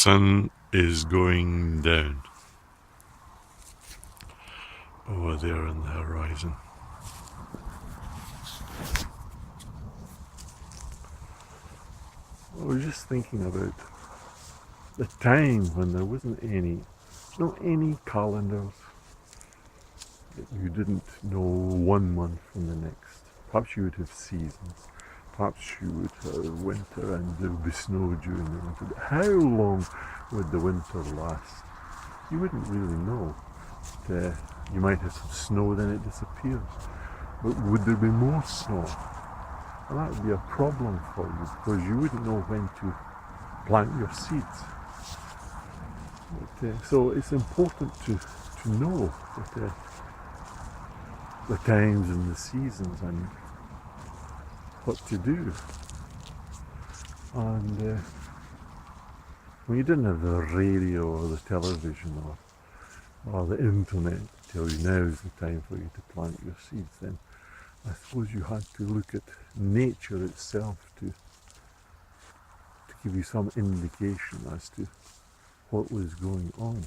sun is going down over there on the horizon. I was just thinking about the time when there wasn't any calendars. You didn't know 1 month from the next. Perhaps you would have seasons. Perhaps you would have winter and there would be snow during the winter. But how long would the winter last? You wouldn't really know. You might have some snow, then it disappears. But would there be more snow? And that would be a problem for you because you wouldn't know when to plant your seeds. But, so it's important to know that, the times and the seasons and what to do. And when you didn't have the radio or the television or the internet to tell you now is the time for you to plant your seeds, then I suppose you had to look at nature itself to give you some indication as to what was going on.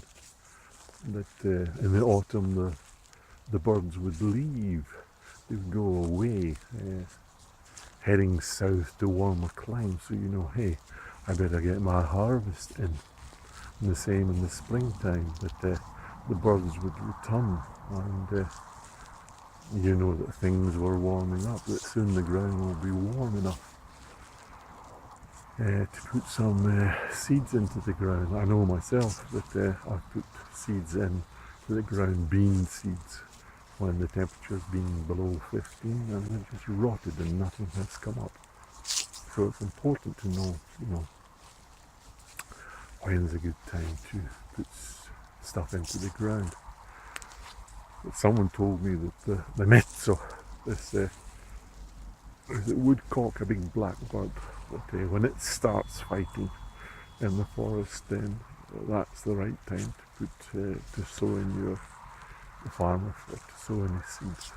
That in the autumn the birds would leave, they would go away, heading south to warmer climes, so you know, hey, I better get my harvest in. And the same in the springtime, that the birds would return, and you know that things were warming up, that soon the ground will be warm enough to put some seeds into the ground. I know myself that I've put seeds into the ground, bean seeds, when the temperature's been below 15 and then just rotted and nothing has come up. So it's important to know, when's a good time to put stuff into the ground. But someone told me that the mezzo, this woodcock, a big black bird, that when it starts fighting in the forest, then that's the right time to put to sow in your farmer for to sow any seeds.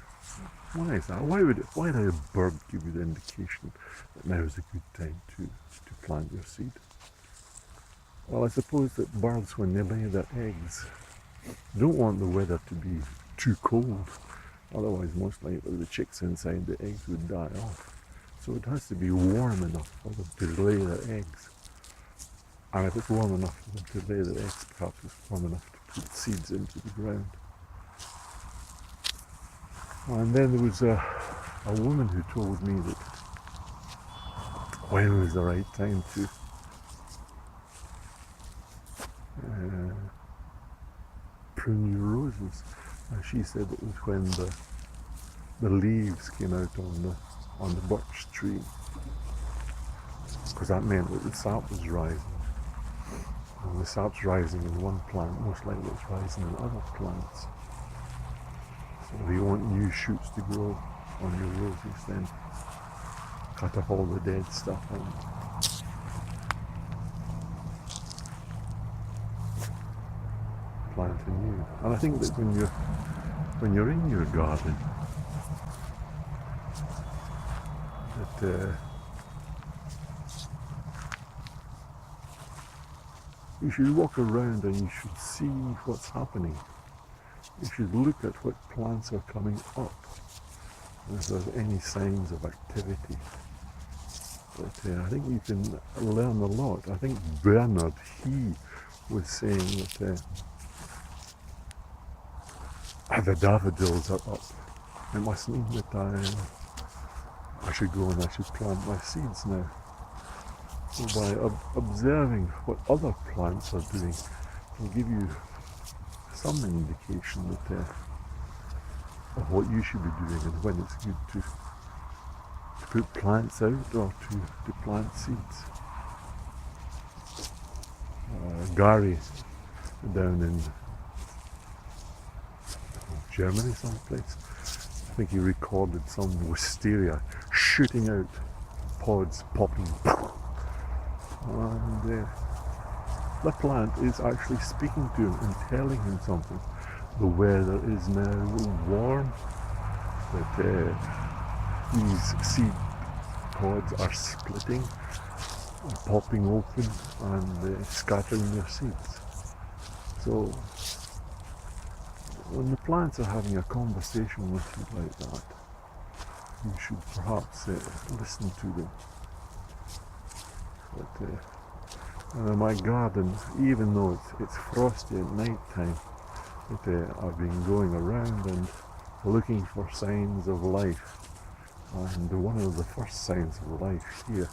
Why is that? Why did a bird give you the indication that now is a good time to plant your seed? Well, I suppose that birds, when they lay their eggs, don't want the weather to be too cold. Otherwise, most likely the chicks inside the eggs would die off. So it has to be warm enough for them to lay their eggs. And if it's warm enough for them to lay their eggs, perhaps it's warm enough to put seeds into the ground. And then there was a woman who told me that when was the right time to prune your roses. And she said it was when the leaves came out on the birch tree, because that meant that the sap was rising. And the sap's rising in one plant, most likely it's rising in other plants. So if you want new shoots to grow on your roses, then cut off all the dead stuff and plant anew. And I think that when you're in your garden, that you should walk around and you should see what's happening. You should look at what plants are coming up, and if there's any signs of activity. But I think you can learn a lot. I think Bernard, he was saying that the daffodils are up. It must mean that I should go and I should plant my seeds now. So by observing what other plants are doing, will give you some indication that of what you should be doing and when it's good to put plants out or to plant seeds. Gary down in Germany someplace, I think he recorded some wisteria shooting out pods, popping, and the plant is actually speaking to him and telling him something. The weather is now warm, that these seed pods are splitting, popping open and scattering their seeds. So when the plants are having a conversation with you like that, you should perhaps listen to them. But in my garden, even though it's frosty at night time, I've been going around and looking for signs of life. And one of the first signs of life here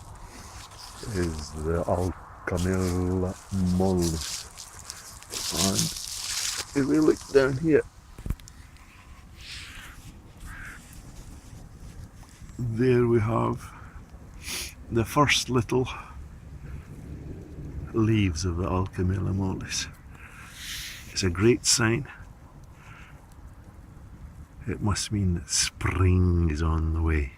is the Alchemilla mollis. And if we look down here, there we have the first little leaves of the Alchemilla mollis. It's a great sign. It must mean that spring is on the way.